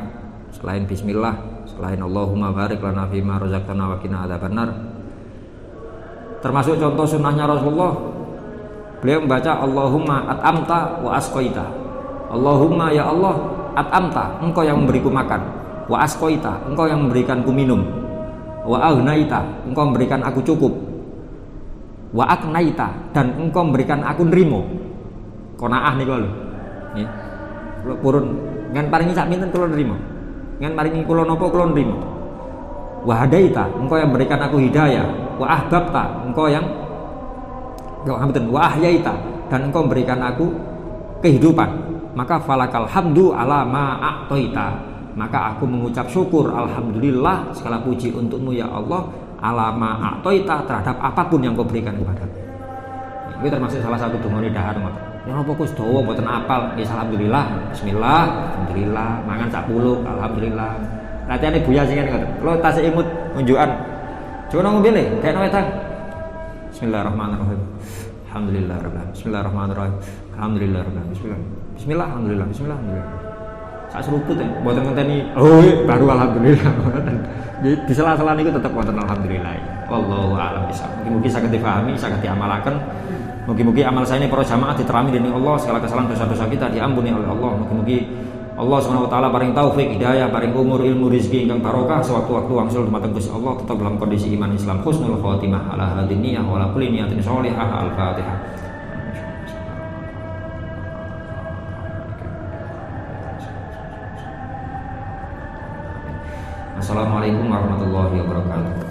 Speaker 1: selain bismillah, selain Allahumma barik lana fima razaqtana wa qina adzabannar, termasuk contoh sunnahnya Rasulullah, beliau membaca Allahumma at'amta wa asqaita. Allahumma ya Allah, at'amta, engkau yang memberiku makan, wa asqaita, engkau yang memberikanku minum, wa aghnaita, engkau memberikan aku cukup, wa aknaita, dan engkau memberikan aku nrimo. Qanaah niku lho. Nggih. Kula purun ngan paringi sak pinten kula nrimo. Ngan paringi kula napa kula nrimo. Wa hadaita, engkau yang memberikan aku hidayah, wa ahbabta, engkau yang wa ahyaita, dan engkau memberikan aku kehidupan. Maka falakal hamdu ala ma a'taita, maka aku mengucap syukur alhamdulillah, segala puji untukmu ya Allah, ala ma a'taita, terhadap apapun yang kau berikan kepadaku. Ini termasuk salah satu dungane dahar ngoten. Ya napa Gus dawa mboten apal, nggih alhamdulillah, bismillah, alhamdulillah, mangan sak puluh, alhamdulillah. Latihane Buya sing ngoten. Kalau tasih imut unjukan. Jono ngombe le, kene wedang. Bismillahirrahmanirrahim. Alhamdulillahirabbil alamin. Bismillahirrahmanirrahim. Alhamdulillahirabbil alamin. Bismillah, alhamdulillah, bismillah, alhamdulillah. Sak seruput mboten ngenteni, oh baru alhamdulillah. Di sela-sela niku tetep wonten alhamdulillah. Wallahu a'lam bishawab. Mugi-mugi saged difahami, saged diamalaken. Mugi-mugi amal saya ini para jamaah diterami dening Allah, segala kesalahan dosa-dosa kita diampuni oleh Allah. Mugi-mugi Allah Subhanahu wa taala paring taufik, hidayah, paring umur, ilmu, rezeki ingkang barokah sewaktu-waktu wangsul dumateng Gusti Allah tetap dalam kondisi iman Islam husnul khotimah ala hadin niyah wa ala kulli niyatin sholihah. Al-Fatihah. Assalamualaikum warahmatullahi wabarakatuh.